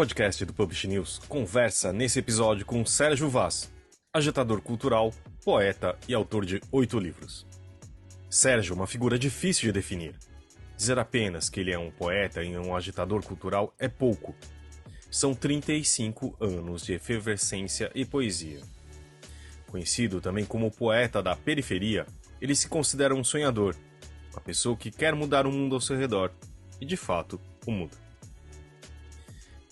podcast do Publish News conversa nesse episódio com Sérgio Vaz, agitador cultural, poeta e autor de 8 livros. Sérgio é uma figura difícil de definir. Dizer apenas que ele é um poeta e um agitador cultural é pouco. São 35 anos de efervescência e poesia. Conhecido também como poeta da periferia, ele se considera um sonhador, uma pessoa que quer mudar o mundo ao seu redor, e de fato o muda.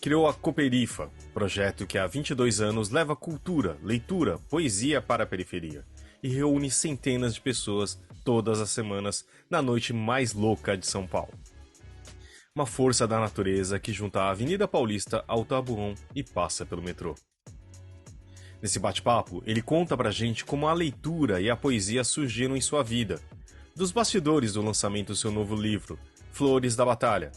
Criou a Cooperifa, projeto que há 22 anos leva cultura, leitura, poesia para a periferia e reúne centenas de pessoas todas as semanas na noite mais louca de São Paulo. Uma força da natureza que junta a Avenida Paulista ao Taboão e passa pelo metrô. Nesse bate-papo, ele conta pra gente como a leitura e a poesia surgiram em sua vida, dos bastidores do lançamento do seu novo livro, Flores da Batalha,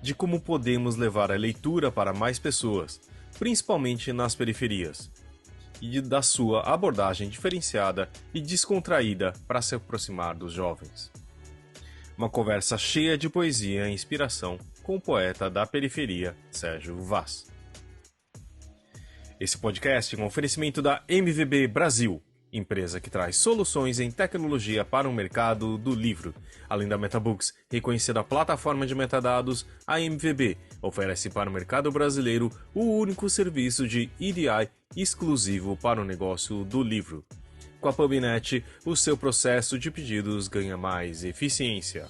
de como podemos levar a leitura para mais pessoas, principalmente nas periferias, e da sua abordagem diferenciada e descontraída para se aproximar dos jovens. Uma conversa cheia de poesia e inspiração com o poeta da periferia, Sérgio Vaz. Esse podcast é um oferecimento da MVB Brasil, empresa que traz soluções em tecnologia para o mercado do livro. Além da MetaBooks, reconhecida plataforma de metadados, a MVB oferece para o mercado brasileiro o único serviço de EDI exclusivo para o negócio do livro. Com a PubNet, o seu processo de pedidos ganha mais eficiência.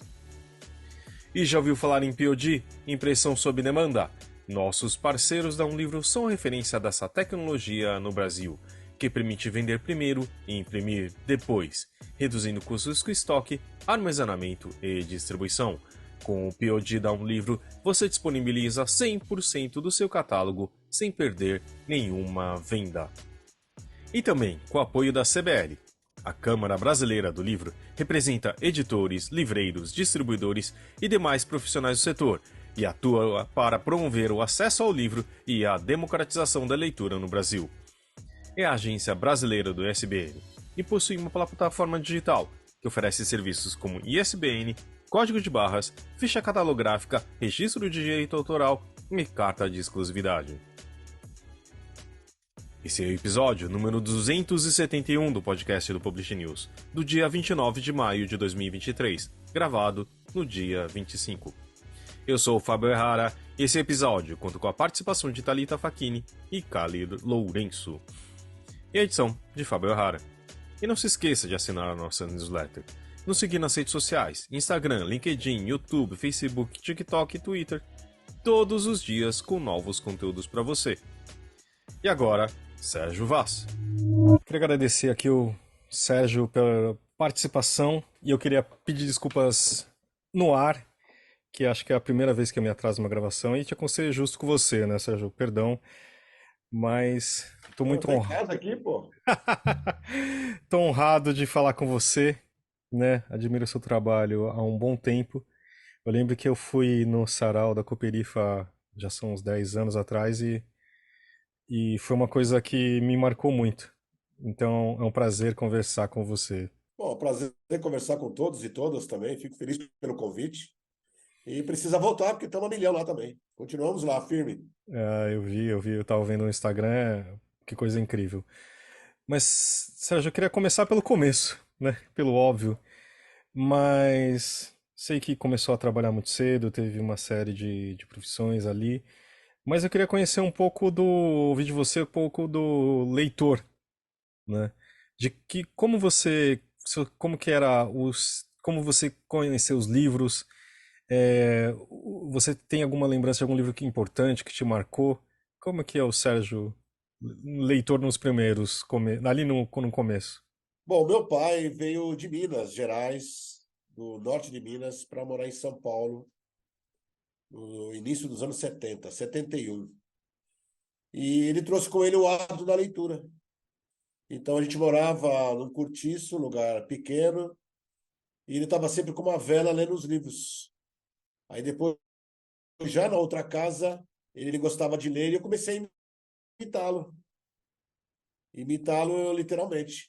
E já ouviu falar em POD, impressão sob demanda? Nossos parceiros da Livro são a referência dessa tecnologia no Brasil, que permite vender primeiro e imprimir depois, reduzindo custos com estoque, armazenamento e distribuição. Com o POD da Livro, você disponibiliza 100% do seu catálogo sem perder nenhuma venda. E também com o apoio da CBL. A Câmara Brasileira do Livro representa editores, livreiros, distribuidores e demais profissionais do setor e atua para promover o acesso ao livro e a democratização da leitura no Brasil. É a agência brasileira do ISBN e possui uma plataforma digital que oferece serviços como ISBN, código de barras, ficha catalográfica, registro de direito autoral e carta de exclusividade. Esse é o episódio número 271 do podcast do Publish News, do dia 29 de maio de 2023, gravado no dia 25. Eu sou o Fábio Errara e esse episódio conta com a participação de Thalita Facchini e Khalid Lourenço. E a edição de Fábio Errara. E não se esqueça de assinar a nossa newsletter. Nos seguir nas redes sociais, Instagram, LinkedIn, YouTube, Facebook, TikTok e Twitter. Todos os dias com novos conteúdos para você. E agora, Sérgio Vaz. Queria agradecer aqui o Sérgio pela participação e eu queria pedir desculpas no ar, que acho que é a primeira vez que eu me atraso numa gravação e tinha como ser justo com você, né, Sérgio? Perdão, mas estou muito honrado. Aqui, pô. Estou honrado de falar com você, né? Admiro o seu trabalho há um bom tempo. Eu lembro que eu fui no sarau da Cooperifa já são uns 10 anos atrás e foi uma coisa que me marcou muito. Então é um prazer conversar com você. Bom, prazer conversar com todos e todas também. Fico feliz pelo convite. E precisa voltar, porque estamos a milhão lá também. Continuamos lá, firme. Eu estava vendo no Instagram, que coisa incrível. Mas, Sérgio, eu queria começar pelo começo, né? Pelo óbvio. Mas sei que começou a trabalhar muito cedo, teve uma série de profissões ali. Mas eu queria conhecer um pouco ouvir de você um pouco do leitor, né? De que como que era como você conheceu os livros? Você tem alguma lembrança de algum livro importante que te marcou? Como que é o Sérgio leitor nos primeiros, ali no começo? Bom, meu pai veio de Minas Gerais, do norte de Minas, para morar em São Paulo no início dos anos 70, 71. E ele trouxe com ele o hábito da leitura. Então a gente morava num cortiço, um lugar pequeno, e ele estava sempre com uma vela lendo os livros. Aí depois, já na outra casa, ele gostava de ler e eu comecei a imitá-lo. Imitá-lo literalmente.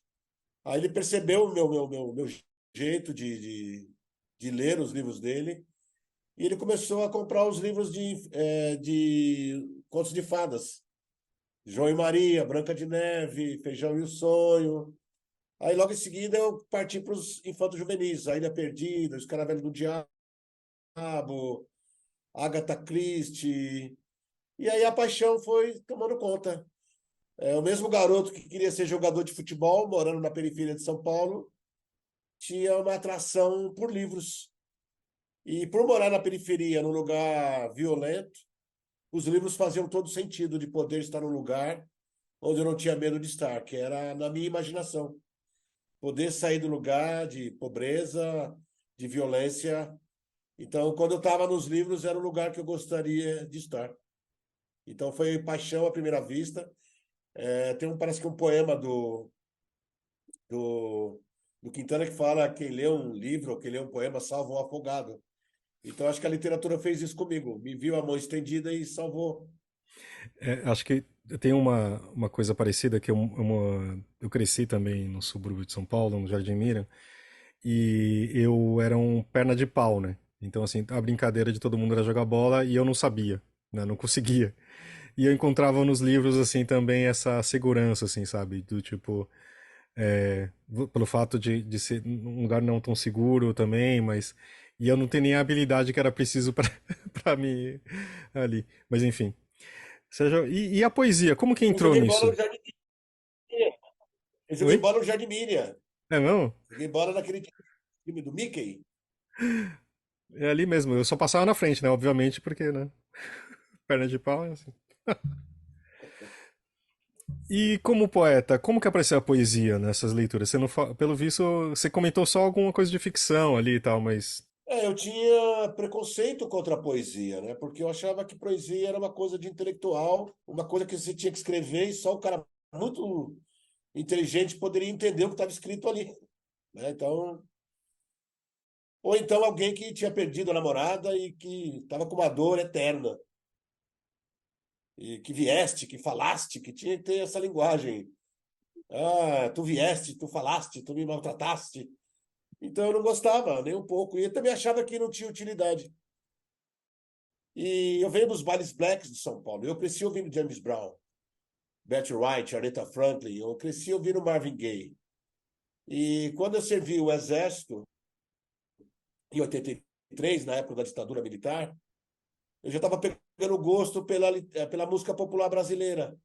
Aí ele percebeu o meu jeito de ler os livros dele e ele começou a comprar os livros de contos de fadas. João e Maria, Branca de Neve, Feijão e o Sonho. Aí logo em seguida eu parti para os infantos juvenis, A Ilha Perdida, Os Caravelhos do Diabo, Agatha Christie. E aí a paixão foi tomando conta. O mesmo garoto que queria ser jogador de futebol, morando na periferia de São Paulo, tinha uma atração por livros. E por morar na periferia, num lugar violento, os livros faziam todo sentido de poder estar num lugar onde eu não tinha medo de estar, que era na minha imaginação. Poder sair do lugar de pobreza, de violência. Então, quando eu estava nos livros, era o lugar que eu gostaria de estar. Então, foi paixão à primeira vista. Parece que um poema do, do Quintana que fala: quem lê um livro, quem lê um poema, salva um afogado. Então, acho que a literatura fez isso comigo. Me viu a mão estendida e salvou. Acho que tem uma coisa parecida, que eu cresci também no subúrbio de São Paulo, no Jardim Miriam, e eu era um perna de pau, né? Então, assim, a brincadeira de todo mundo era jogar bola e eu não sabia, né? Não conseguia. E eu encontrava nos livros, assim, também essa segurança, assim, sabe? Do tipo, pelo fato de ser um lugar não tão seguro também, mas... E eu não tenho nem a habilidade que era preciso para para me ali. Mas enfim. E a poesia, como que Eu entrou joguei bola nisso? no Jardim Miriam. Eu joguei Oi? bola no Jardim Miriam. É não? Joguei bola naquele time do Mickey. É ali mesmo. Eu só passava na frente, né? Obviamente, porque, né? Perna de pau é assim. E como poeta, como que apareceu a poesia nessas leituras? Você não Pelo visto, você comentou só alguma coisa de ficção ali e tal, mas. Eu tinha preconceito contra a poesia, né? Porque eu achava que poesia era uma coisa de intelectual, uma coisa que você tinha que escrever e só o cara muito inteligente poderia entender o que estava escrito ali, né? Então, ou então alguém que tinha perdido a namorada e que estava com uma dor eterna, e que vieste, que falaste, que tinha que ter essa linguagem. Ah, tu vieste, tu falaste, tu me maltrataste. Então eu não gostava nem um pouco. E eu também achava que não tinha utilidade. E eu venho dos bailes blacks de São Paulo. Eu cresci ouvindo James Brown, Betty Wright, Aretha Franklin. Eu cresci ouvindo Marvin Gaye. E quando eu servi o Exército, em 83, na época da ditadura militar, eu já estava pegando gosto pela música popular brasileira.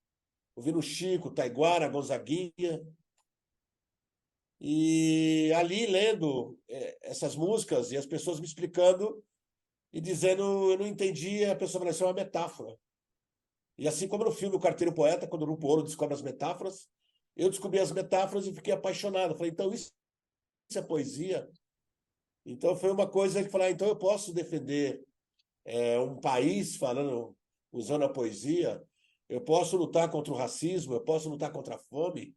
Ouvindo Chico, Taiguara, Gonzaguinha. E ali, lendo essas músicas e as pessoas me explicando e dizendo, eu não entendi, a pessoa falou, isso é uma metáfora. E assim como no filme O Carteiro Poeta, quando o Grupo Ouro descobre as metáforas, eu descobri as metáforas e fiquei apaixonado. Falei, então isso é poesia? Então foi uma coisa que falei, então eu posso defender um país usando a poesia, eu posso lutar contra o racismo, eu posso lutar contra a fome.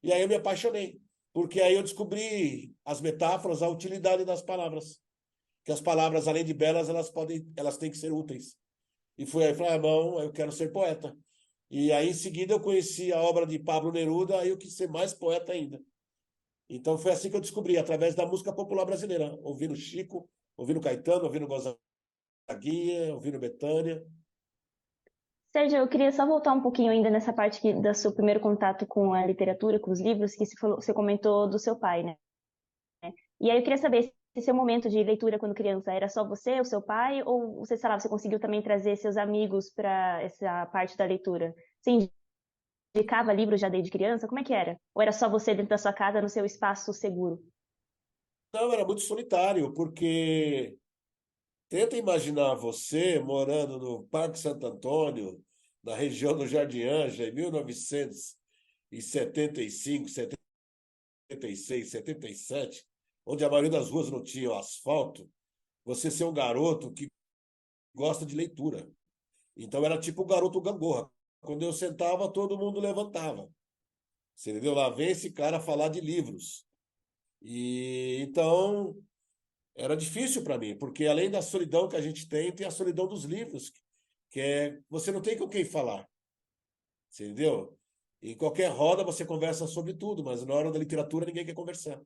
E aí eu me apaixonei, porque aí eu descobri as metáforas, a utilidade das palavras. Que as palavras, além de belas, elas têm que ser úteis. E foi aí, falei, não, eu quero ser poeta. E aí, em seguida, eu conheci a obra de Pablo Neruda, aí eu quis ser mais poeta ainda. Então, foi assim que eu descobri, através da música popular brasileira, ouvindo Chico, ouvindo Caetano, ouvindo Gonzaguinha, ouvindo Bethânia. Sérgio, eu queria só voltar um pouquinho ainda nessa parte do seu primeiro contato com a literatura, com os livros, que você comentou do seu pai, né? E aí eu queria saber se seu momento de leitura quando criança era só você, o seu pai, ou você, sei lá, você conseguiu também trazer seus amigos para essa parte da leitura? Você indicava livros já desde criança? Como é que era? Ou era só você dentro da sua casa, no seu espaço seguro? Não, era muito solitário, porque tenta imaginar você morando no Parque Santo Antônio, na região do Jardim Anja, em 1975, 76, 77, onde a maioria das ruas não tinha asfalto, você ser um garoto que gosta de leitura. Então era tipo o garoto gangorra. Quando eu sentava, todo mundo levantava. Você entendeu? Lá vem esse cara falar de livros. E então era difícil para mim, porque além da solidão que a gente tem a solidão dos livros, que é você não tem com quem falar. Você entendeu? Em qualquer roda você conversa sobre tudo, mas na hora da literatura ninguém quer conversar.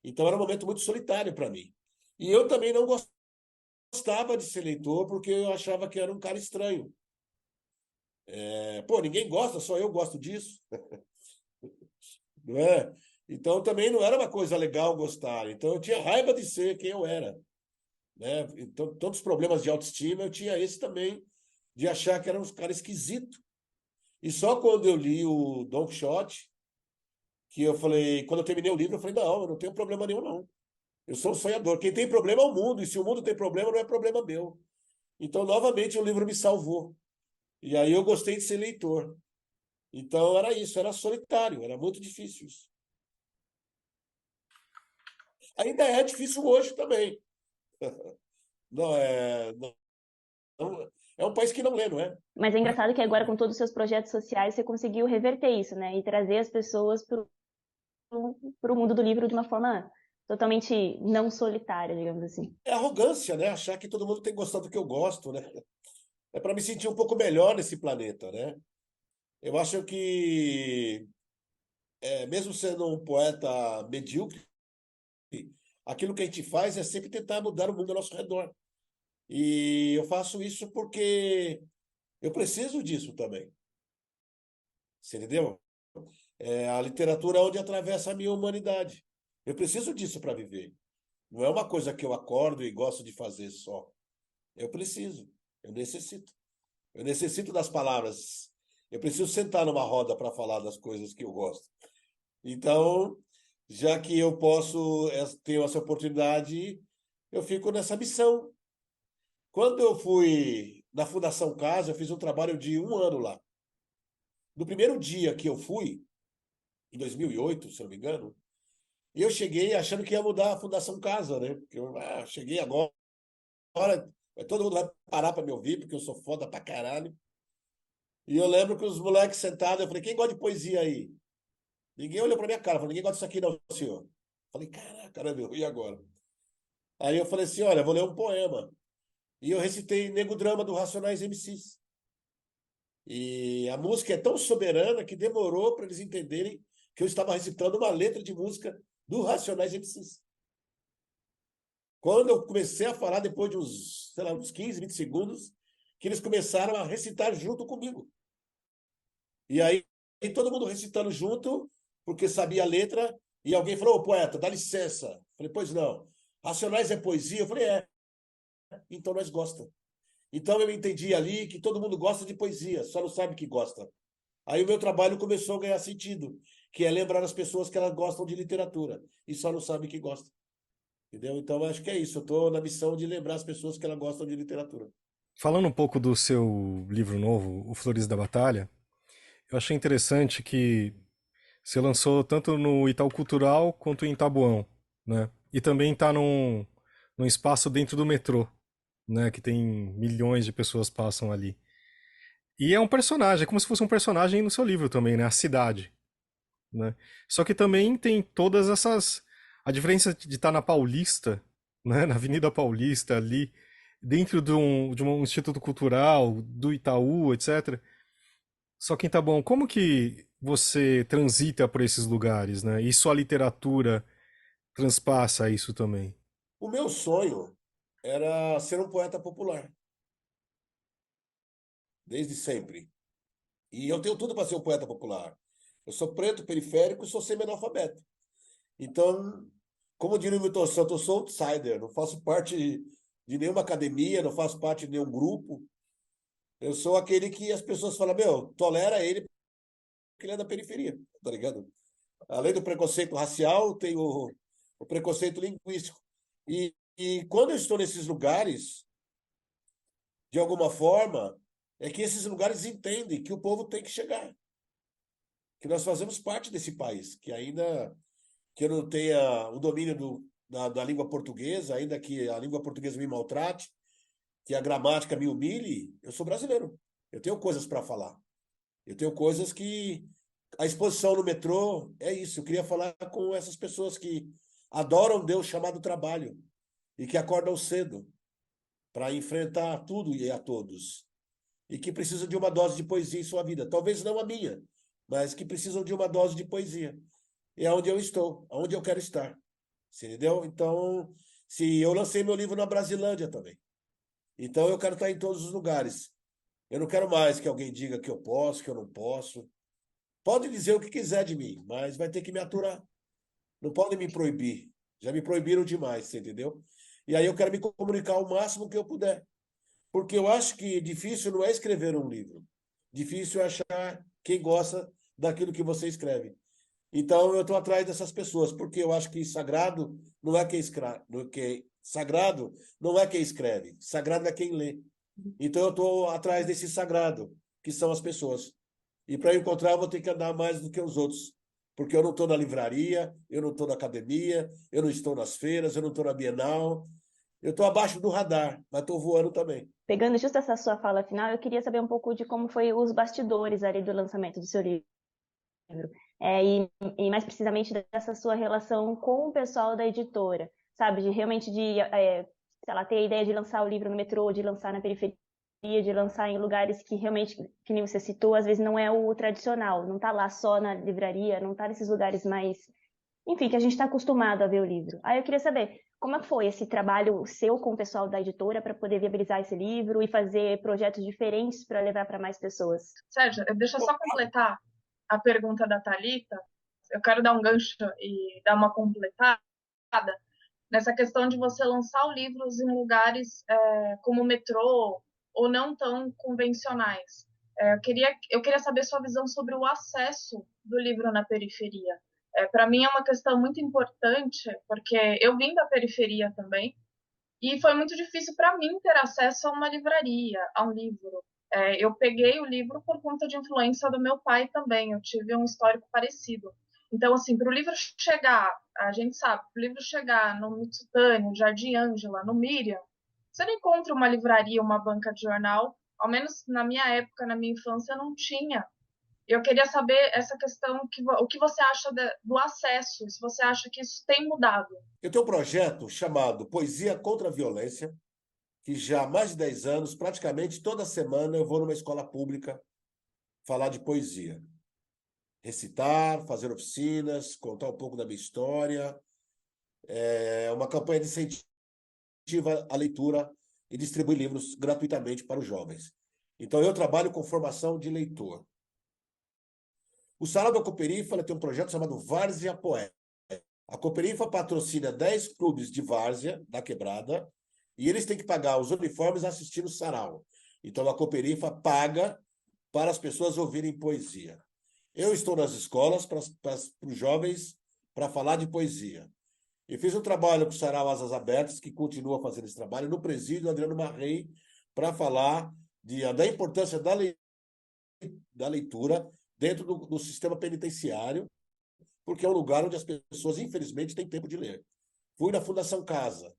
Então era um momento muito solitário para mim. E eu também não gostava de ser leitor porque eu achava que era um cara estranho. Pô, ninguém gosta, só eu gosto disso, não é? Então também não era uma coisa legal gostar. Então eu tinha raiva de ser quem eu era, né? Então todos os problemas de autoestima eu tinha esse também, de achar que era um cara esquisito. E só quando eu li o Don Quixote, que eu falei, quando eu terminei o livro, eu falei, não, eu não tenho problema nenhum, não. Eu sou um sonhador. Quem tem problema é o mundo, e se o mundo tem problema, não é problema meu. Então, novamente, o livro me salvou. E aí eu gostei de ser leitor. Então, era isso, era solitário, era muito difícil isso. Ainda é difícil hoje também. Não é, é um país que não lê, não é? Mas é engraçado que agora, com todos os seus projetos sociais, você conseguiu reverter isso, né? E trazer as pessoas para o mundo do livro de uma forma totalmente não solitária, digamos assim. É arrogância, né? Achar que todo mundo tem que gostar do que eu gosto, né? É para me sentir um pouco melhor nesse planeta, né? Eu acho que, mesmo sendo um poeta medíocre, aquilo que a gente faz é sempre tentar mudar o mundo ao nosso redor. E eu faço isso porque eu preciso disso também. Você entendeu? É a literatura onde atravessa a minha humanidade. Eu preciso disso para viver. Não é uma coisa que eu acordo e gosto de fazer só. Eu preciso, eu necessito. Eu necessito das palavras. Eu preciso sentar numa roda para falar das coisas que eu gosto. Então, já que eu posso, tenho essa oportunidade, eu fico nessa missão. Quando eu fui na Fundação Casa, eu fiz um trabalho de 1 ano lá. No primeiro dia que eu fui, em 2008, se eu não me engano, eu cheguei achando que ia mudar a Fundação Casa, né? Porque eu cheguei agora, todo mundo vai parar para me ouvir, porque eu sou foda pra caralho. E eu lembro que os moleques sentados, eu falei, quem gosta de poesia aí? Ninguém olhou pra minha cara, falou, ninguém gosta disso aqui não, senhor. Eu falei, caraca, caramba, e agora? Aí eu falei assim, olha, vou ler um poema. E eu recitei Nego Drama do Racionais MCs. E a música é tão soberana que demorou para eles entenderem que eu estava recitando uma letra de música do Racionais MCs. Quando eu comecei a falar, depois de uns, sei lá, uns 15, 20 segundos, que eles começaram a recitar junto comigo. E aí, todo mundo recitando junto, porque sabia a letra, e alguém falou, ô poeta, dá licença. Eu falei, pois não. Racionais é poesia? Eu falei, então nós gostamos. Então eu entendi ali que todo mundo gosta de poesia, só não sabe que gosta. Aí o meu trabalho começou a ganhar sentido, que é lembrar as pessoas que elas gostam de literatura e só não sabem que gostam. Entendeu? Então acho que é isso. Eu estou na missão de lembrar as pessoas que elas gostam de literatura. Falando um pouco do seu livro novo, O Flores da Batalha, eu achei interessante que você lançou tanto no Itaú Cultural quanto em Tabuão, né? E também está num espaço dentro do metrô, né? Que tem milhões de pessoas passam ali. E é um personagem, é como se fosse um personagem no seu livro também, né? A cidade, né? Só que também tem todas essas... A diferença de estar na Paulista, né? Na Avenida Paulista ali, dentro de um instituto cultural, do Itaú, etc. Só que tá bom, como que você transita por esses lugares, né? E sua literatura transpassa isso também? O meu sonho era ser um poeta popular, desde sempre. E eu tenho tudo para ser um poeta popular. Eu sou preto, periférico e sou semi-analfabeto. Então, como diria o Milton Santos, eu sou outsider, não faço parte de nenhuma academia, não faço parte de nenhum grupo. Eu sou aquele que as pessoas falam, meu, tolera ele porque ele é da periferia, tá ligado? Além do preconceito racial, tem o preconceito linguístico. E quando eu estou nesses lugares, de alguma forma, é que esses lugares entendem que o povo tem que chegar, que nós fazemos parte desse país, que ainda que eu não tenha o domínio da língua portuguesa, ainda que a língua portuguesa me maltrate, que a gramática me humilhe, eu sou brasileiro. Eu tenho coisas para falar. Eu tenho coisas que a exposição no metrô é isso. Eu queria falar com essas pessoas que adoram Deus chamado trabalho e que acordam cedo para enfrentar tudo e a todos e que precisam de uma dose de poesia em sua vida. Talvez não a minha, mas que precisam de uma dose de poesia. E é onde eu estou, onde eu quero estar. Você entendeu? Então, se eu lancei meu livro na Brasilândia também. Então eu quero estar em todos os lugares. Eu não quero mais que alguém diga que eu posso, que eu não posso. Pode dizer o que quiser de mim, mas vai ter que me aturar. Não podem me proibir. Já me proibiram demais, você entendeu? E aí eu quero me comunicar o máximo que eu puder. Porque eu acho que difícil não é escrever um livro. Difícil é achar quem gosta daquilo que você escreve. Então eu estou atrás dessas pessoas, porque eu acho que sagrado não é quem escreve, sagrado não é quem escreve, sagrado é quem lê. Então eu estou atrás desse sagrado, que são as pessoas. E para encontrar, eu vou ter que andar mais do que os outros. Porque eu não estou na livraria, eu não estou na academia, eu não estou nas feiras, eu não estou na Bienal. Eu estou abaixo do radar, mas estou voando também. Pegando justo essa sua fala final, eu queria saber um pouco de como foi os bastidores ali do lançamento do seu livro. E mais precisamente dessa sua relação com o pessoal da editora, sabe? De realmente sei lá, ter a ideia de lançar o livro no metrô, de lançar na periferia, de lançar em lugares que realmente, que nem você citou, às vezes não é o tradicional, não tá lá só na livraria, não tá nesses lugares mais, enfim, que a gente está acostumado a ver o livro. Aí eu queria saber, como é que foi esse trabalho seu com o pessoal da editora para poder viabilizar esse livro e fazer projetos diferentes para levar para mais pessoas? Sérgio, deixa eu só completar a pergunta da Thalita. Eu quero dar um gancho e dar uma completada nessa questão de você lançar o livro em lugares como o metrô ou não tão convencionais. Eu queria saber sua visão sobre o acesso do livro na periferia. Para mim é uma questão muito importante, porque eu vim da periferia também, e foi muito difícil para mim ter acesso a uma livraria, a um livro. Eu peguei o livro por conta de influência do meu pai também, eu tive um histórico parecido. Então, assim, para o livro chegar, a gente sabe, para o livro chegar no Mitsutani, no Jardim Ângela, no Miriam, você não encontra uma livraria, uma banca de jornal, ao menos na minha época, na minha infância, não tinha. Eu queria saber essa questão, o que você acha do acesso, se você acha que isso tem mudado. Eu tenho um projeto chamado Poesia contra a Violência, que já há mais de 10 anos, praticamente toda semana, eu vou numa escola pública falar de poesia. Recitar, fazer oficinas, contar um pouco da minha história. É uma campanha de incentivo à leitura e distribui livros gratuitamente para os jovens. Então, eu trabalho com formação de leitor. O Sarau da Cooperifa tem um projeto chamado Várzea Poética. A Cooperifa patrocina 10 clubes de várzea da quebrada e eles têm que pagar os uniformes assistindo o sarau. Então, a Cooperifa paga para as pessoas ouvirem poesia. Eu estou nas escolas para os jovens para falar de poesia. Eu fiz um trabalho com o Sarau Asas Abertas, que continua fazendo esse trabalho, no presídio Adriano Marrei, para falar da importância da leitura dentro do sistema penitenciário, porque é um lugar onde as pessoas, infelizmente, têm tempo de ler. Fui na Fundação Casa.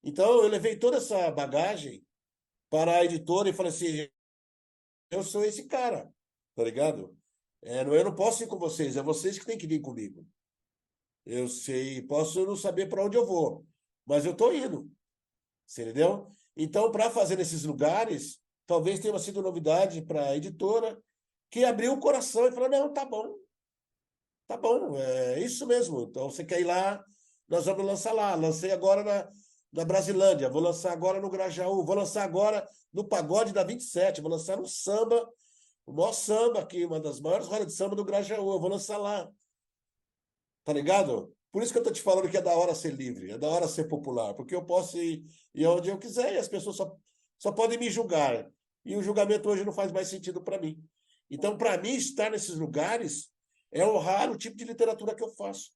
Então, eu levei toda essa bagagem para a editora e falei assim, eu sou esse cara, tá ligado? Eu não posso ir com vocês, é vocês que têm que vir comigo. Eu sei, posso não saber para onde eu vou, mas eu estou indo. Você entendeu? Então, para fazer nesses lugares, talvez tenha sido novidade para a editora, que abriu o coração e falou, não, tá bom, é isso mesmo. Então, você quer ir lá, nós vamos lançar lá. Lancei agora na Brasilândia, vou lançar agora no Grajaú, vou lançar agora no Pagode da 27, vou lançar no samba, o maior samba aqui, uma das maiores rodas de samba do Grajaú, eu vou lançar lá. Tá ligado? Por isso que eu tô te falando que é da hora ser livre, é da hora ser popular, porque eu posso ir onde eu quiser e as pessoas só podem me julgar. E o julgamento hoje não faz mais sentido para mim. Então, para mim, estar nesses lugares é honrar o tipo de literatura que eu faço.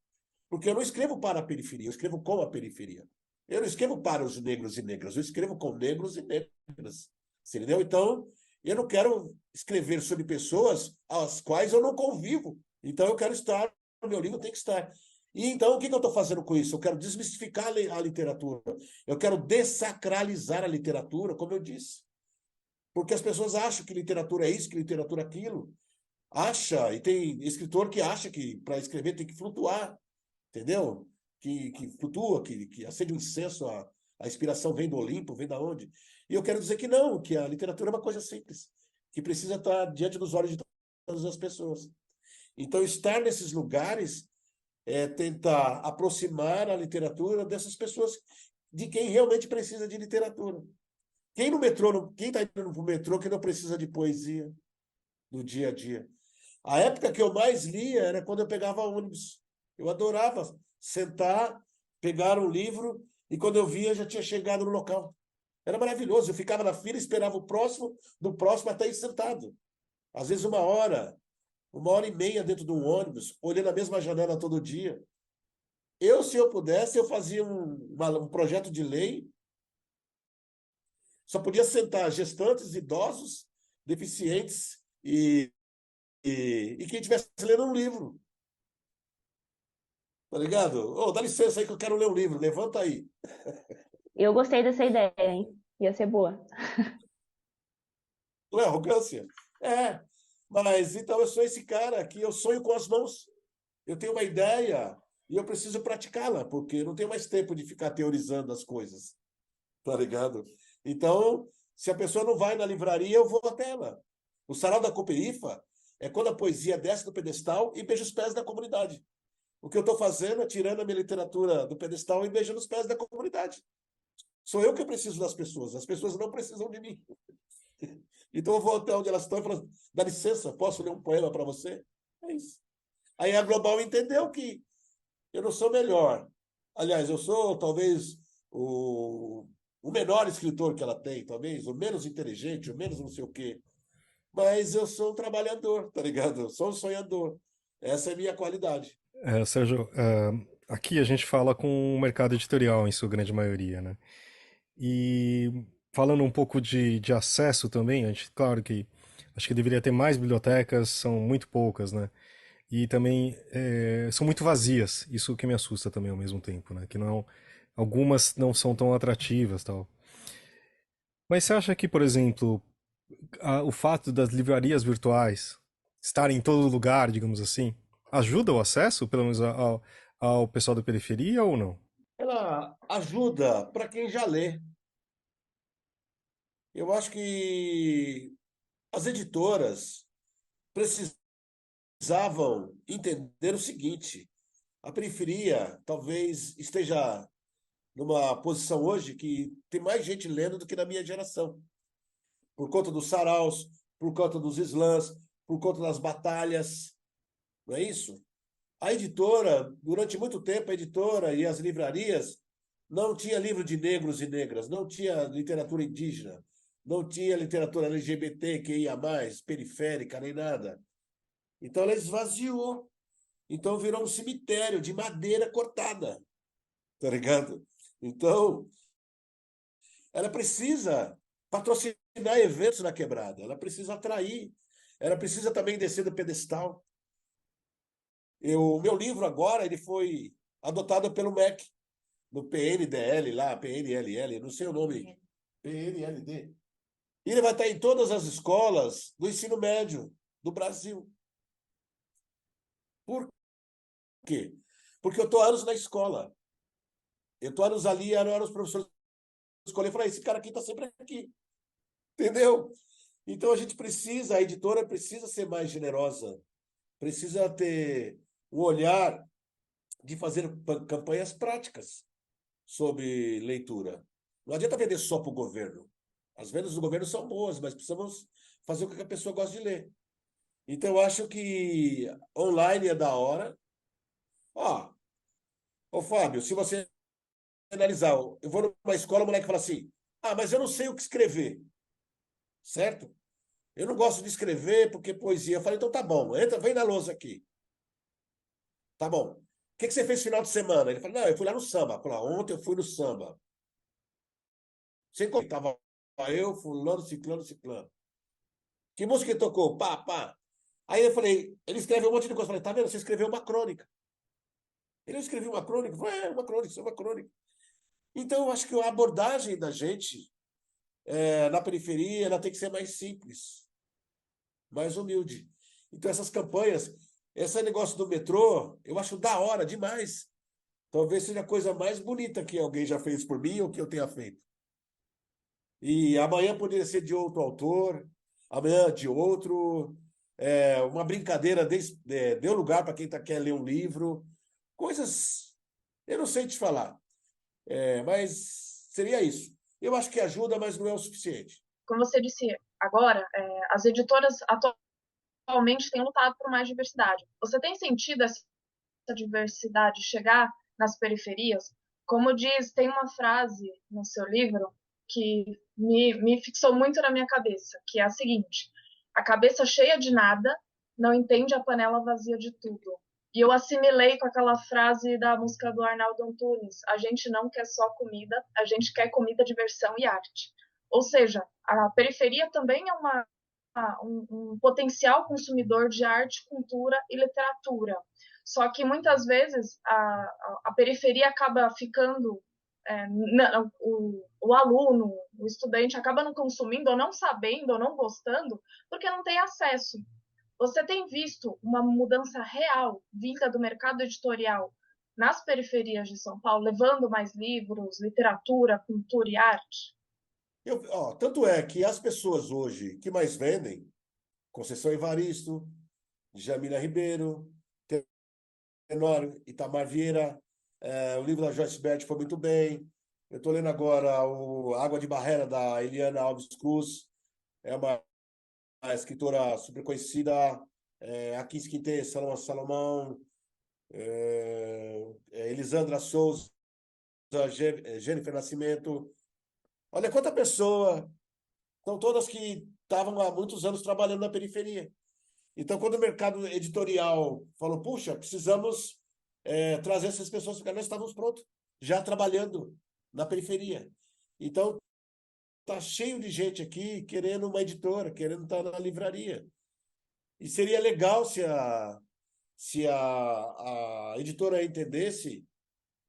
Porque eu não escrevo para a periferia, eu escrevo com a periferia. Eu não escrevo para os negros e negras, eu escrevo com negros e negras. Você entendeu? Então, eu não quero escrever sobre pessoas às quais eu não convivo. Então, eu quero estar, o meu livro tem que estar. E então, o que eu estou fazendo com isso? Eu quero desmistificar a literatura. Eu quero dessacralizar a literatura, como eu disse. Porque as pessoas acham que literatura é isso, que literatura é aquilo. Acha, e tem escritor que acha que para escrever tem que flutuar, entendeu? Que flutua, que acende um incenso, a inspiração vem do Olimpo, vem da onde? E eu quero dizer que não, que a literatura é uma coisa simples, que precisa estar diante dos olhos de todas as pessoas. Então, estar nesses lugares é tentar aproximar a literatura dessas pessoas, de quem realmente precisa de literatura. Quem está indo para o metrô que não precisa de poesia no dia a dia? A época que eu mais lia era quando eu pegava ônibus. Eu adorava sentar, pegar um livro e quando eu via já tinha chegado no local. Era maravilhoso. Eu ficava na fila, esperava o próximo, do próximo até ir sentado. Às vezes 1 hora e meia dentro de um ônibus, olhando a mesma janela todo dia. Se eu pudesse, eu fazia um projeto de lei. Só podia sentar gestantes, idosos, deficientes e quem estivesse lendo um livro. Tá ligado? Dá licença aí que eu quero ler um livro. Levanta aí. Eu gostei dessa ideia, hein? Ia ser boa. Não é arrogância? É. Mas então eu sou esse cara que eu sonho com as mãos. Eu tenho uma ideia e eu preciso praticá-la, porque não tenho mais tempo de ficar teorizando as coisas. Tá ligado? Então, se a pessoa não vai na livraria, eu vou até ela. O sarau da Cooperifa é quando a poesia desce do pedestal e beija os pés da comunidade. O que eu estou fazendo é tirando a minha literatura do pedestal e beijando os pés da comunidade. Sou eu que preciso das pessoas, as pessoas não precisam de mim. Então eu vou até onde elas estão e falo, dá licença, posso ler um poema para você? É isso. Aí a Global entendeu que eu não sou melhor. Aliás, eu sou talvez o menor escritor que ela tem, talvez, o menos inteligente, o menos não sei o quê. Mas eu sou um trabalhador, tá ligado? Eu sou um sonhador. Essa é a minha qualidade. Sérgio, aqui a gente fala com o mercado editorial em sua grande maioria, né? E falando um pouco de acesso também, a gente, claro que acho que deveria ter mais bibliotecas, são muito poucas, né? E também são muito vazias, isso que me assusta também ao mesmo tempo, né? Que não, algumas não são tão atrativas, tal. Mas você acha que, por exemplo, o fato das livrarias virtuais estarem em todo lugar, digamos assim, ajuda o acesso, pelo menos ao pessoal da periferia ou não? Ela ajuda para quem já lê. Eu acho que as editoras precisavam entender o seguinte: a periferia talvez esteja numa posição hoje que tem mais gente lendo do que na minha geração, por conta dos saraus, por conta dos slams, por conta das batalhas, não é isso? A editora, durante muito tempo, a editora e as livrarias não tinha livro de negros e negras, não tinha literatura indígena, não tinha literatura LGBT que ia mais, periférica, nem nada. Então ela esvaziou. Então virou um cemitério de madeira cortada, tá ligado? Então, ela precisa patrocinar eventos na quebrada, ela precisa atrair, ela precisa também descer do pedestal. O meu livro agora ele foi adotado pelo MEC, no PNDL lá, PNLL, não sei o nome, PNLD. E ele vai estar em todas as escolas do ensino médio do Brasil. Por quê? Porque eu estou há anos na escola. Eu estou há anos ali, há anos os professores escolher e falar, esse cara aqui está sempre aqui. Entendeu? Então a editora precisa ser mais generosa, precisa ter um olhar de fazer campanhas práticas sobre leitura. Não adianta vender só para o governo. As vendas do governo são boas, mas precisamos fazer o que a pessoa gosta de ler. Então eu acho que online é da hora. Ô Fábio, se você analisar, eu vou numa escola, o moleque fala assim, mas eu não sei o que escrever, certo? Eu não gosto de escrever porque poesia. Eu falei, então tá bom, entra, vem na lousa aqui. Tá bom. O que você fez no final de semana? Ele falou, não, eu fui lá no samba. Eu falei, ontem eu fui no samba. Sem contar, tava eu, fulano, ciclano, ciclano. Que música ele tocou? Pá, pá. Aí eu falei, ele escreveu um monte de coisa. Eu falei, tá vendo? Você escreveu uma crônica. Ele escreveu uma crônica? Eu falei, uma crônica, isso é uma crônica. Então, eu acho que a abordagem da gente na periferia, ela tem que ser mais simples, mais humilde. Então, essas campanhas, esse negócio do metrô, eu acho da hora demais. Talvez seja a coisa mais bonita que alguém já fez por mim ou que eu tenha feito. E amanhã poderia ser de outro autor, amanhã de outro. Uma brincadeira deu lugar para quem quer ler um livro. Coisas, eu não sei te falar, mas seria isso. Eu acho que ajuda, mas não é o suficiente. Como você disse agora, as editoras atualmente têm lutado por mais diversidade. Você tem sentido essa diversidade chegar nas periferias? Como diz, tem uma frase no seu livro que me fixou muito na minha cabeça, que é a seguinte: a cabeça cheia de nada não entende a panela vazia de tudo. E eu assimilei com aquela frase da música do Arnaldo Antunes: a gente não quer só comida, a gente quer comida, diversão e arte. Ou seja, a periferia também é um potencial consumidor de arte, cultura e literatura. Só que muitas vezes a periferia acaba ficando, o aluno, o estudante acaba não consumindo, ou não sabendo, ou não gostando, porque não tem acesso. Você tem visto uma mudança real vinda do mercado editorial nas periferias de São Paulo, levando mais livros, literatura, cultura e arte? Tanto é que as pessoas hoje que mais vendem, Conceição Evaristo, Jamila Ribeiro, Tenório, Itamar Vieira, o livro da Joyce Bert foi muito bem. Eu estou lendo agora o Água de Barreira, da Eliana Alves Cruz, é uma escritora super conhecida, Aquis Quintê, Salomão, Elisandra Souza, Jennifer Nascimento. Olha quanta pessoa, são todas que estavam há muitos anos trabalhando na periferia. Então, quando o mercado editorial falou, puxa, precisamos trazer essas pessoas, porque nós estávamos prontos, já trabalhando na periferia. Então, está cheio de gente aqui querendo uma editora, querendo estar na livraria. E seria legal se a editora entendesse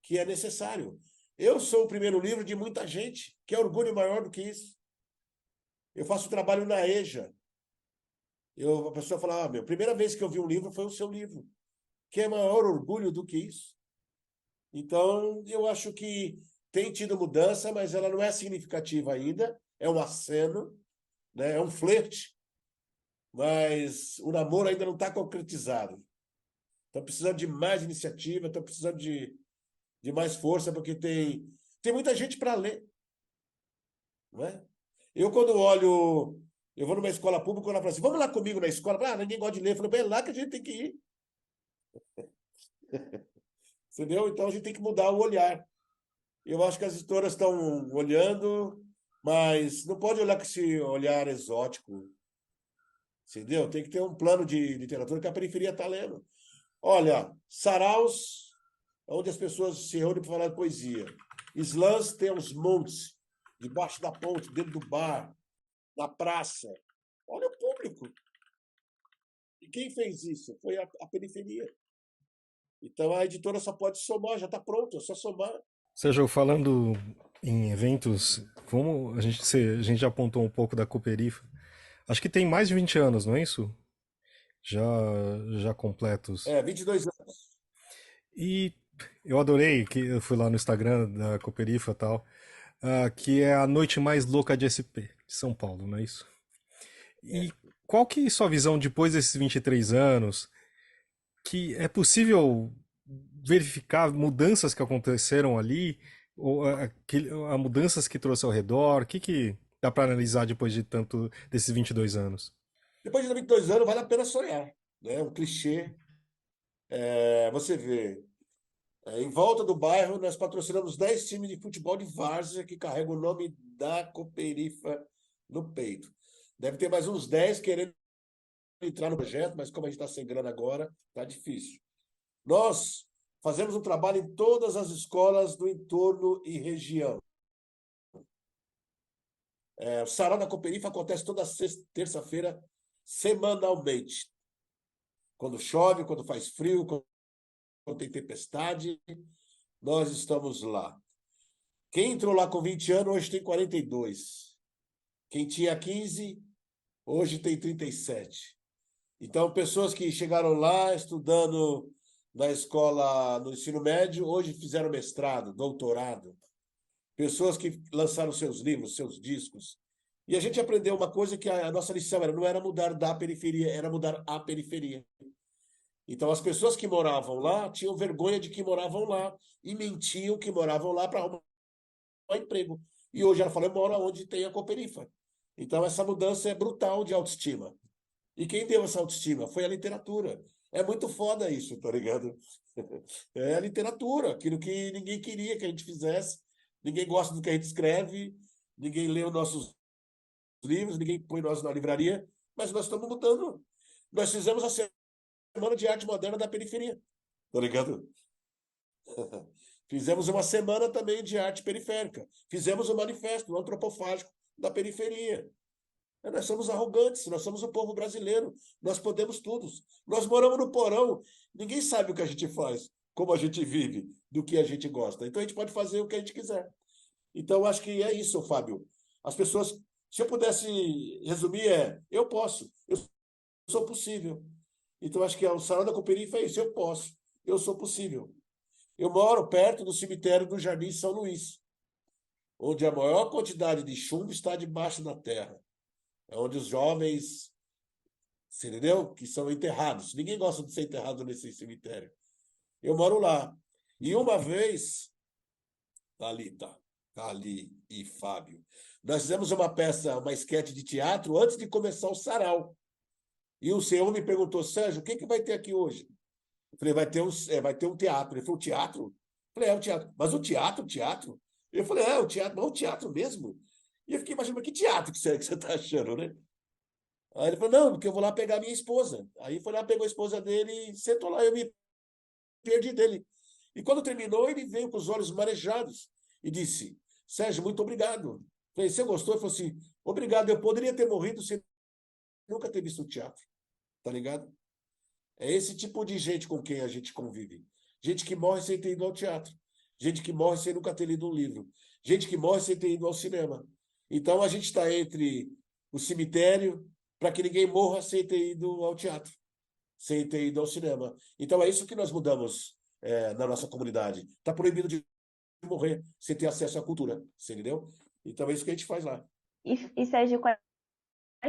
que é necessário. Eu sou o primeiro livro de muita gente, que é orgulho maior do que isso. Eu faço trabalho na EJA. A pessoa fala, a primeira vez que eu vi um livro foi o seu livro. Que é maior orgulho do que isso. Então, eu acho que tem tido mudança, mas ela não é significativa ainda. É um aceno, né? É um flerte, mas o namoro ainda não está concretizado. Estão precisando de mais iniciativa, estão precisando de mais força, porque tem muita gente para ler. Não é? Eu, quando olho, eu vou numa escola pública, ela fala assim, vamos lá comigo na escola. Ninguém gosta de ler. Eu falo, é lá que a gente tem que ir. Entendeu? Então, a gente tem que mudar o olhar. Eu acho que as editoras estão olhando, mas não pode olhar com esse olhar exótico. Entendeu? Tem que ter um plano de literatura que a periferia está lendo. Olha, saraus, onde as pessoas se reúnem para falar de poesia. Slams tem uns montes, debaixo da ponte, dentro do bar, na praça. Olha o público. E quem fez isso? Foi a periferia. Então a editora só pode somar, já está pronto, é só somar. Sérgio, falando em eventos, como a gente já apontou um pouco da Cooperifa, acho que tem mais de 20 anos, não é isso? Já completos. 22 anos. E eu adorei que eu fui lá no Instagram da Cooperifa e tal, que é a noite mais louca de SP, de São Paulo, não é isso? E qual que é a sua visão depois desses 23 anos? Que é possível verificar mudanças que aconteceram ali, ou a mudanças que trouxe ao redor? O que dá para analisar depois de tanto desses 22 anos? Depois de 22 anos, vale a pena sonhar. Né? Um clichê. Você vê, em volta do bairro, nós patrocinamos 10 times de futebol de várzea que carregam o nome da Cooperifa no peito. Deve ter mais uns 10 querendo entrar no projeto, mas como a gente está sem grana agora, está difícil. Nós fazemos um trabalho em todas as escolas do entorno e região. O Sarau da Cooperifa acontece toda terça-feira, semanalmente. Quando chove, quando faz frio, quando tem tempestade, nós estamos lá. Quem entrou lá com 20 anos, hoje tem 42. Quem tinha 15, hoje tem 37. Então, pessoas que chegaram lá estudando na escola, no ensino médio, hoje fizeram mestrado, doutorado. Pessoas que lançaram seus livros, seus discos. E a gente aprendeu uma coisa que a nossa lição não era mudar da periferia, era mudar a periferia. Então, as pessoas que moravam lá tinham vergonha de que moravam lá e mentiam que moravam lá para arrumar um emprego. E hoje ela fala, eu moro onde tem a Cooperifa. Então, essa mudança é brutal de autoestima. E quem deu essa autoestima? Foi a literatura. É muito foda isso, tá ligado? É a literatura, aquilo que ninguém queria que a gente fizesse. Ninguém gosta do que a gente escreve, ninguém lê os nossos livros, ninguém põe nós na livraria, mas nós estamos mudando. Nós fizemos a Semana de Arte Moderna da Periferia, tá ligado? Fizemos uma semana também de arte periférica. Fizemos um manifesto antropofágico da periferia. Nós somos arrogantes, nós somos o povo brasileiro, nós podemos tudo. Nós moramos no porão, ninguém sabe o que a gente faz, como a gente vive, do que a gente gosta. Então a gente pode fazer o que a gente quiser. Então acho que é isso, Fábio. As pessoas, se eu pudesse resumir, eu posso, eu sou possível. Então acho que o Salão da Cooperifa é isso, eu posso, eu sou possível. Eu moro perto do cemitério do Jardim São Luís, onde a maior quantidade de chumbo está debaixo da terra. É onde os jovens, você entendeu? Que são enterrados. Ninguém gosta de ser enterrado nesse cemitério. Eu moro lá. E uma vez, Thalita, Cali e Fábio, nós fizemos uma peça, uma esquete de teatro antes de começar o sarau. E o senhor me perguntou, Sérgio, o que vai ter aqui hoje? Eu falei, vai ter um teatro. Ele falou, teatro? Eu falei, é um teatro. Mas o teatro, teatro? Eu falei, o teatro, mas o teatro mesmo? E eu fiquei imaginando, que teatro que você está achando, né? Aí ele falou, não, porque eu vou lá pegar minha esposa. Aí foi lá, pegou a esposa dele e sentou lá, eu me perdi dele. E quando terminou, ele veio com os olhos marejados e disse, Sérgio, muito obrigado. Eu falei, você gostou? Ele falou assim, obrigado, eu poderia ter morrido sem nunca ter visto o teatro, tá ligado? É esse tipo de gente com quem a gente convive. Gente que morre sem ter ido ao teatro. Gente que morre sem nunca ter lido um livro. Gente que morre sem ter ido ao cinema. Então a gente está entre o cemitério para que ninguém morra sem ter ido ao teatro, sem ter ido ao cinema. Então é isso que nós mudamos na nossa comunidade. Está proibido de morrer sem ter acesso à cultura, você entendeu? Então é isso que a gente faz lá. E Sérgio, quais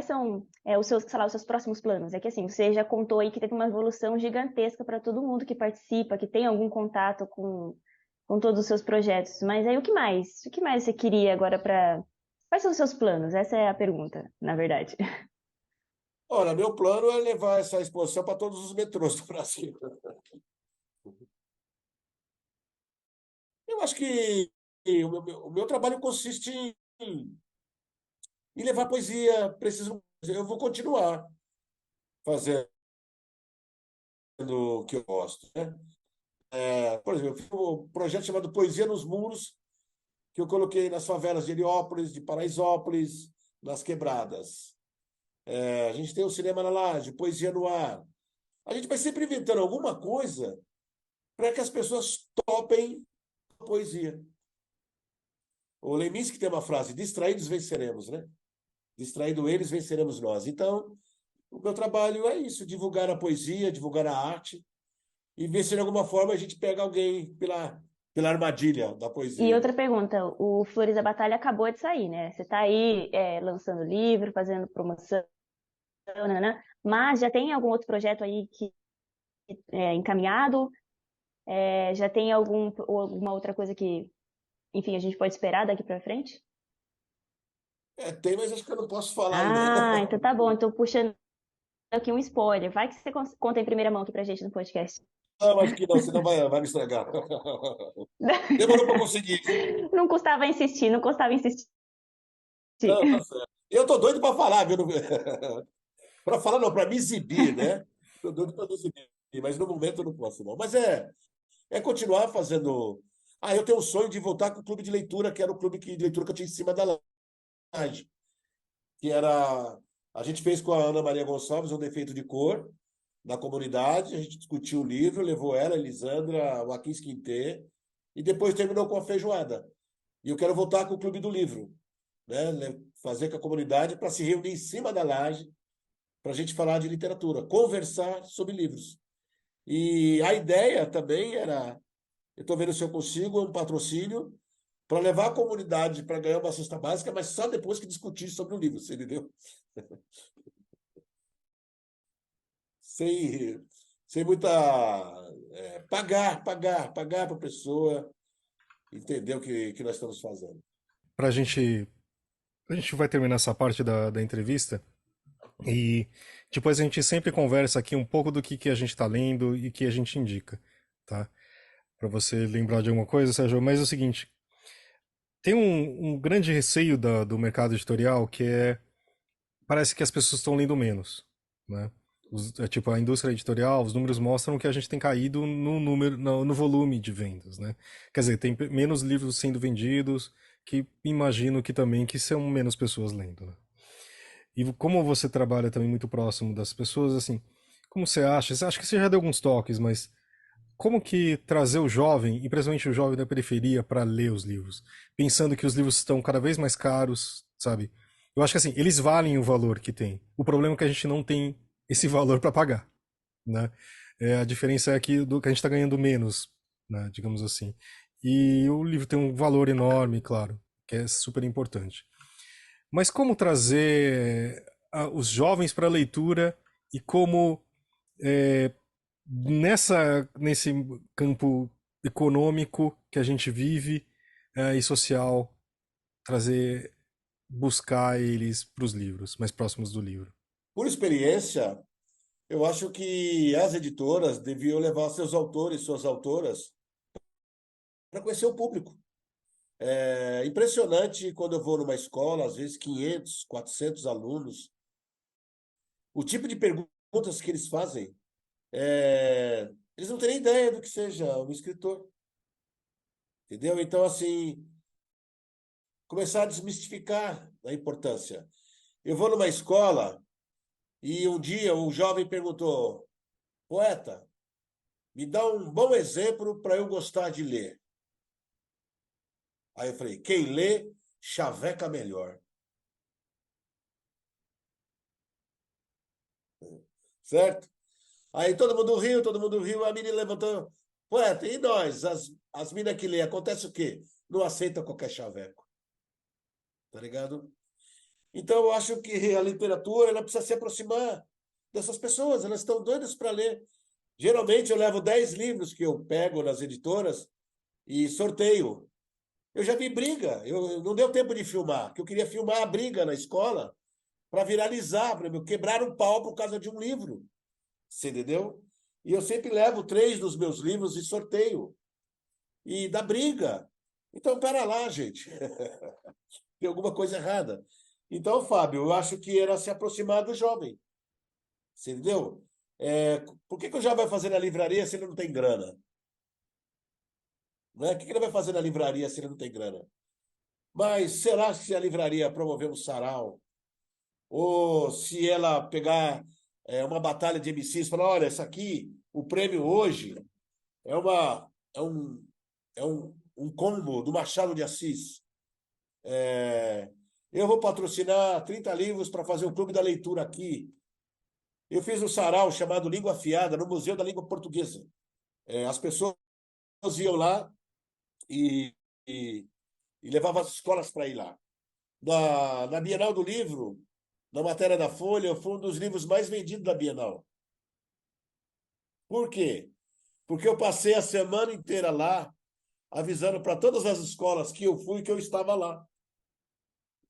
são os seus, sei lá, os seus próximos planos? É que assim, você já contou aí que teve uma evolução gigantesca para todo mundo que participa, que tem algum contato com todos os seus projetos. Mas aí o que mais? O que mais você queria agora para... Quais são os seus planos? Essa é a pergunta, na verdade. Olha, meu plano é levar essa exposição para todos os metrôs do Brasil. Eu acho que o meu trabalho consiste em levar poesia. Eu vou continuar fazendo o que eu gosto, né? Por exemplo, eu fiz um projeto chamado Poesia nos Muros, que eu coloquei nas favelas de Heliópolis, de Paraisópolis, nas quebradas. A gente tem o Cinema na Laje, Poesia no Ar. A gente vai sempre inventando alguma coisa para que as pessoas topem a poesia. O Leminski tem uma frase, distraídos venceremos, né? Distraído eles, venceremos nós. Então, o meu trabalho é isso, divulgar a poesia, divulgar a arte, e ver se de alguma forma a gente pega alguém pela armadilha da E poesia. outra pergunta, o Flores da Batalha acabou de sair, né? Você está aí lançando livro, fazendo promoção, né? Mas já tem algum outro projeto aí que encaminhado? Já tem alguma outra coisa que, enfim, a gente pode esperar daqui para frente? Tem, mas acho que eu não posso falar ainda. Ah, então tá bom. Então puxando aqui um spoiler. Vai que você conta em primeira mão aqui pra gente no podcast. Não, acho que não, senão vai me estragar. Demorou para conseguir. Não custava insistir, não custava insistir. Não, tá certo. Eu tô doido para falar, viu? Para falar não, para me exibir, né? Tô doido para me exibir, mas no momento eu não posso, não. Mas é continuar fazendo. Eu tenho um sonho de voltar com o clube de leitura, que era o clube de leitura que eu tinha em cima da laje, que era. A gente fez com a Ana Maria Gonçalves um defeito de cor na comunidade, a gente discutiu o livro, levou ela, a Elisandra, o Joaquim Quintê, e depois terminou com a feijoada. E eu quero voltar com o clube do livro, né? Fazer com a comunidade para se reunir em cima da laje, para a gente falar de literatura, conversar sobre livros. E a ideia também era, eu estou vendo se eu consigo, um patrocínio para levar a comunidade para ganhar uma cesta básica, mas só depois que discutir sobre o livro, você entendeu? Sem muita... pagar para a pessoa entender o que nós estamos fazendo. a gente vai terminar essa parte da entrevista e depois a gente sempre conversa aqui um pouco do que a gente está lendo e que a gente indica, tá? Para você lembrar de alguma coisa, Sérgio. Mas é o seguinte, tem um grande receio do mercado editorial que é parece que as pessoas estão lendo menos, né? Tipo, a indústria editorial, os números mostram que a gente tem caído no número, no volume de vendas, né? Quer dizer, tem menos livros sendo vendidos, que imagino que também que são menos pessoas lendo, né? E como você trabalha também muito próximo das pessoas, assim, como você acha? Você acha que você já deu alguns toques, mas como que trazer o jovem, e principalmente o jovem da periferia, para ler os livros? Pensando que os livros estão cada vez mais caros, sabe? Eu acho que assim, eles valem o valor que tem. O problema é que a gente não tem esse valor para pagar, né? A diferença é que a gente está ganhando menos, né? Digamos assim. E o livro tem um valor enorme, claro, que é super importante. Mas como trazer os jovens para a leitura e como é, nesse campo econômico que a gente vive e social, trazer, buscar eles para os livros, mais próximos do livro. Por experiência, eu acho que as editoras deviam levar seus autores, suas autoras, para conhecer o público. É impressionante quando eu vou numa escola, às vezes 500, 400 alunos, o tipo de perguntas que eles fazem. Eles não têm nem ideia do que seja um escritor, entendeu? Então, assim, começar a desmistificar a importância. Eu vou numa escola e um dia um jovem perguntou: poeta, me dá um bom exemplo para eu gostar de ler. Aí eu falei: quem lê, chaveca melhor. Certo? Aí todo mundo riu, a menina levantou: poeta, e nós, as minas que lê, acontece o quê? Não aceita qualquer chaveco, tá ligado? Então eu acho que a literatura ela precisa se aproximar dessas pessoas, elas estão doidas para ler. Geralmente eu levo 10 livros que eu pego nas editoras e sorteio. Eu já vi briga, eu não deu tempo de filmar, que eu queria filmar a briga na escola para viralizar, para quebrar um pau por causa de um livro. Você entendeu? E eu sempre levo 3 dos meus livros e sorteio. E dá briga. Então, pera lá, gente. Tem alguma coisa errada. Então, Fábio, eu acho que era se aproximar do jovem. Você entendeu? Por que o jovem vai fazer na livraria se ele não tem grana? Né? O que ele vai fazer na livraria se ele não tem grana? Mas será que se a livraria promover um sarau, ou se ela pegar uma batalha de MCs e falar: olha, essa aqui, o prêmio hoje é, uma, um combo do Machado de Assis. Eu vou patrocinar 30 livros para fazer um clube da leitura aqui. Eu fiz um sarau chamado Língua Afiada no Museu da Língua Portuguesa. As pessoas iam lá e, e, e levavam as escolas para ir lá. Na Bienal do Livro, na matéria da Folha, eu fui um dos livros mais vendidos da Bienal. Por quê? Porque eu passei a semana inteira lá, avisando para todas as escolas que eu fui que eu estava lá.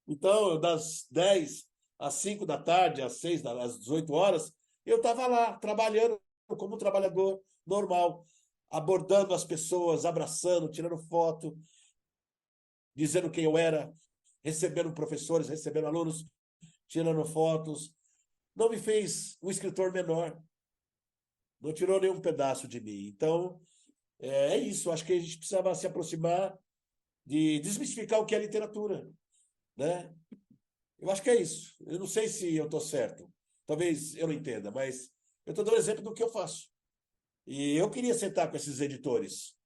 Então, das 10 às 5 da tarde, às 6, às 18 horas, eu estava lá, trabalhando como um trabalhador normal, abordando as pessoas, abraçando, tirando foto, dizendo quem eu era, recebendo professores, recebendo alunos, tirando fotos. Não me fez um escritor menor. Não tirou nenhum pedaço de mim. Então, é isso. Acho que a gente precisava se aproximar de desmistificar o que é literatura, né? Eu acho que é isso. Eu não sei se eu estou certo. Talvez eu não entenda, mas eu estou dando exemplo do que eu faço. E eu queria sentar com esses editores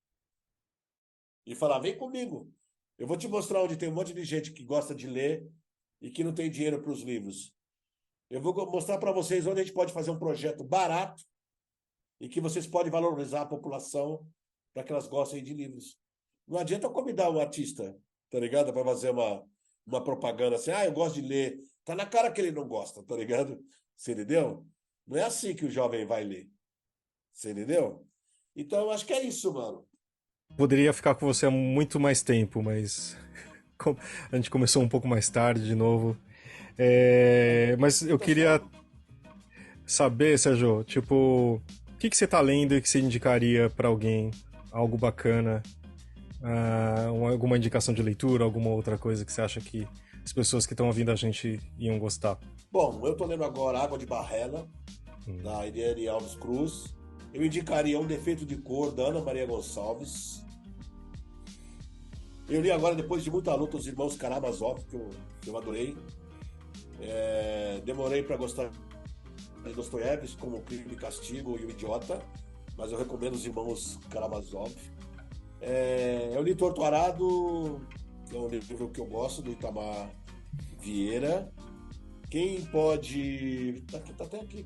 e falar: vem comigo. Eu vou te mostrar onde tem um monte de gente que gosta de ler e que não tem dinheiro para os livros. Eu vou mostrar para vocês onde a gente pode fazer um projeto barato e que vocês podem valorizar a população para que elas gostem de livros. Não adianta eu convidar um artista, tá ligado? Para fazer uma propaganda assim: eu gosto de ler. Tá na cara que ele não gosta, tá ligado? Você entendeu? Não é assim que o jovem vai ler. Você entendeu? Então, eu acho que é isso, mano. Poderia ficar com você há muito mais tempo, mas A gente começou um pouco mais tarde de novo. Mas eu queria saber, Sérgio, tipo, o que você tá lendo e que você indicaria pra alguém? Algo bacana? Alguma indicação de leitura, alguma outra coisa que você acha que as pessoas que estão ouvindo a gente iam gostar? Bom, eu tô lendo agora Água de Barrela, da Eliane Alves Cruz. Eu indicaria Um Defeito de Cor, da Ana Maria Gonçalves. Eu li agora, depois de muita luta, Os Irmãos Karamazov, que eu adorei. Demorei para gostar de Dostoiévski, como O Crime e Castigo e O Idiota, mas eu recomendo Os Irmãos Karamazov. Eu li Torto Arado, que é um livro que eu gosto, do Itamar Vieira. Quem pode... Tá até aqui.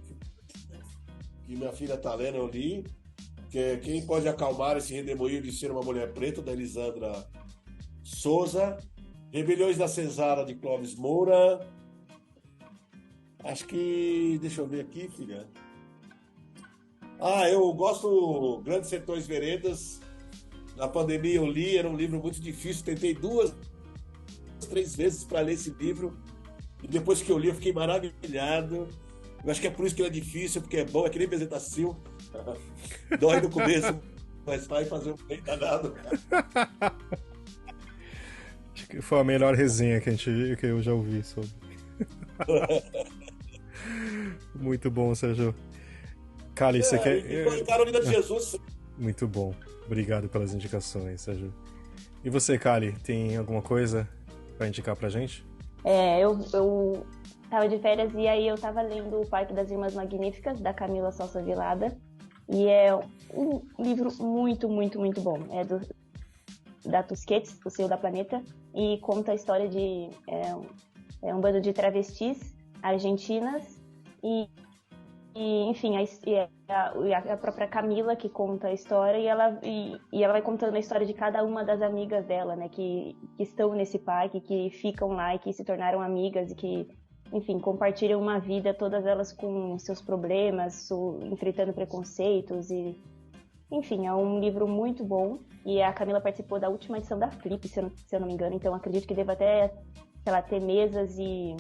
Que minha filha tá lendo, eu li. Quem pode acalmar esse redemoinho de ser uma mulher preta, da Elisandra Souza. Rebeliões da Cesara, de Clóvis Moura. Acho que... Deixa eu ver aqui, filha. Eu gosto Grandes Sertões Veredas. Na pandemia eu li, era um livro muito difícil. Tentei 2, 3 vezes para ler esse livro. E depois que eu li, eu fiquei maravilhado. Eu acho que é por isso que ele é difícil, porque é bom, é que nem Bezetacil. Dói no começo, mas vai fazer um bem danado. Acho que foi a melhor resenha que eu já ouvi sobre. Muito bom, Sérgio. Cali, você quer... Carolina de Jesus. Muito bom. Obrigado pelas indicações, Sérgio. E você, Cali, tem alguma coisa para indicar pra gente? Eu tava de férias e aí eu tava lendo O Parque das Irmãs Magníficas, da Camila Salsa Vilada. E é um livro muito, muito, muito bom. É da Tusquets, O Seio da Planeta, e conta a história de um bando de travestis argentinas e enfim, a própria Camila que conta a história e ela vai contando a história de cada uma das amigas dela, né, que estão nesse parque, que ficam lá e que se tornaram amigas e que, enfim, compartilham uma vida, todas elas com seus problemas, enfrentando preconceitos e, enfim, é um livro muito bom e a Camila participou da última edição da Flip, se eu não me engano, então acredito que deva até, sei lá, ter mesas e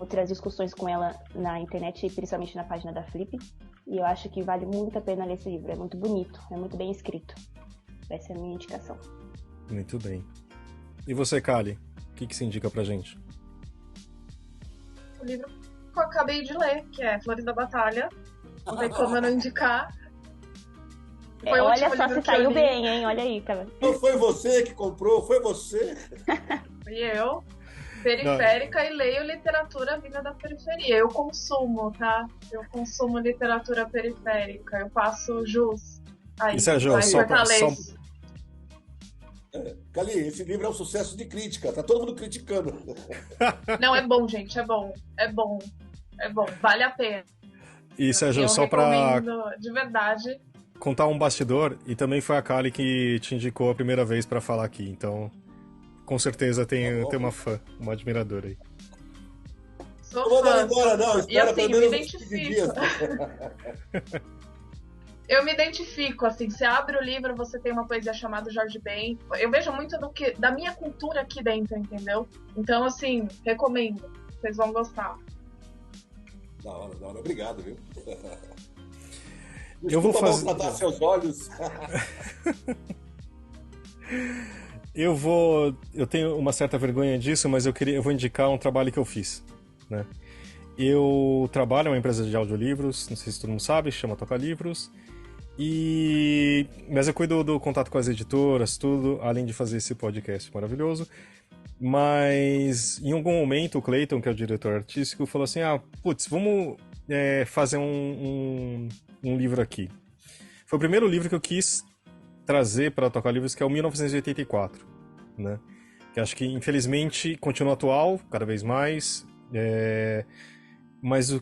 outras discussões com ela na internet, principalmente na página da Flip. E eu acho que vale muito a pena ler esse livro. É muito bonito, é muito bem escrito. Essa é a minha indicação. Muito bem. E você, Kali? O que você indica pra gente? O livro que eu acabei de ler, que é Flores da Batalha. Não tem como eu não indicar. Olha só, você saiu bem, hein? Olha aí, cara. Não foi você que comprou, foi você. Fui eu. Periférica e leio literatura vinda da periferia. Eu consumo, tá? Eu consumo literatura periférica. Eu passo jus. Aí, Sérgio, Cali, esse livro é um sucesso de crítica. Tá todo mundo criticando. Não, é bom, gente. É bom. É bom. É bom. Vale a pena. E, Sérgio, eu só pra... de verdade. Contar um bastidor, e também foi a Kali que te indicou a primeira vez pra falar aqui, então... Com certeza tem uma fã, uma admiradora aí. Sou não vou fã. dar embora, não. E assim, eu me identifico. Eu me identifico, assim, você abre o livro, você tem uma poesia chamada Jorge Ben. Eu vejo muito da minha cultura aqui dentro, entendeu? Então, assim, recomendo. Vocês vão gostar. Da hora. Obrigado, viu? Eu vou fazer... maltratar seus olhos. Eu tenho uma certa vergonha disso, mas eu vou indicar um trabalho que eu fiz, né? Eu trabalho em uma empresa de audiolivros, não sei se todo mundo sabe, chama Toca Livros, mas eu cuido do contato com as editoras, tudo, além de fazer esse podcast maravilhoso. Mas em algum momento o Clayton, que é o diretor artístico, falou assim, vamos fazer um livro aqui. Foi o primeiro livro que eu quis trazer para Toca Livros, que é o 1984, né? Que acho que, infelizmente, continua atual, cada vez mais, mas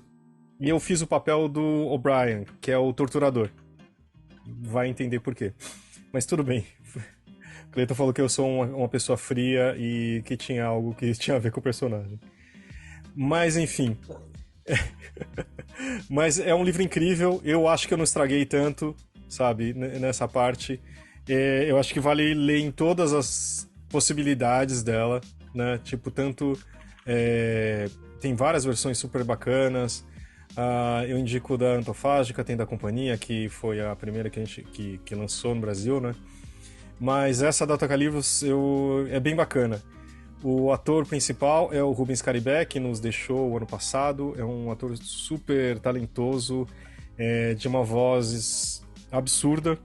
eu fiz o papel do O'Brien, que é o torturador. Vai entender por quê. Mas tudo bem. O Cleiton falou que eu sou uma pessoa fria e que tinha algo que tinha a ver com o personagem. Mas, enfim. Mas é um livro incrível, eu acho que eu não estraguei tanto, sabe, nessa parte. Eu acho que vale ler em todas possibilidades dela, né? Tipo, tanto tem várias versões super bacanas. Eu indico da Antofágica, tem da Companhia, que foi a primeira que a gente que lançou no Brasil, né? Mas essa da Toca Livros é bem bacana. O ator principal é o Rubens Caribé, que nos deixou o ano passado. É um ator super talentoso, de uma voz absurda.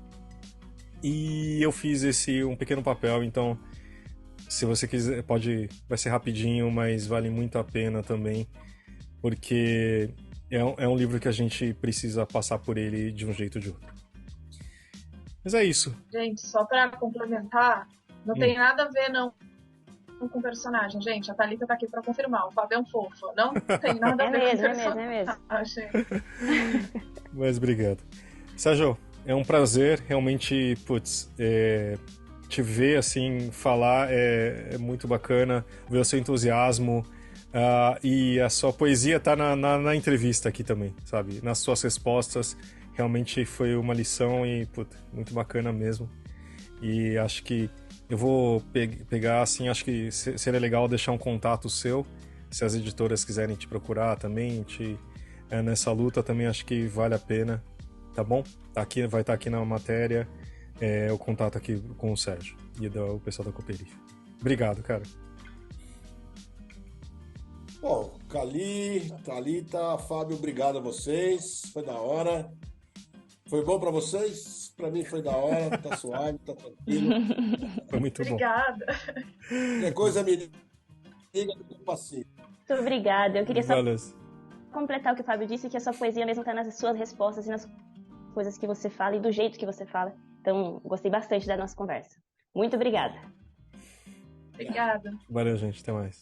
E eu fiz um pequeno papel, então se você quiser, vai ser rapidinho, mas vale muito a pena também, porque é um livro que a gente precisa passar por ele de um jeito ou de outro. Mas é isso. Gente, só para complementar, não tem nada a ver não com o personagem, gente. A Thalita tá aqui para confirmar. O Fábio é um fofo. Não tem nada a ver com o personagem. É mesmo. Mas obrigado. Sérgio, é um prazer realmente, te ver assim, falar é muito bacana, ver o seu entusiasmo, e a sua poesia tá na entrevista aqui também, sabe? Nas suas respostas, realmente foi uma lição e, muito bacana mesmo. E acho que eu vou pegar, assim, acho que seria legal deixar um contato seu, se as editoras quiserem te procurar também, nessa luta também acho que vale a pena, tá bom? Vai estar aqui na matéria, o contato aqui com o Sérgio e o pessoal da Cooperife. Obrigado, cara. Bom, Cali, Thalita, Fábio, obrigado a vocês. Foi da hora. Foi bom para vocês? Para mim foi da hora, tá suave, tá tranquilo. Foi muito bom. Obrigada. Qualquer coisa me liga que eu passei. Muito obrigada. Eu queria só Valeu. completar o que o Fábio disse, que a sua poesia mesmo está nas suas respostas e nas coisas que você fala e do jeito que você fala. Então, gostei bastante da nossa conversa. Muito obrigada. Obrigada. Valeu, gente. Até mais.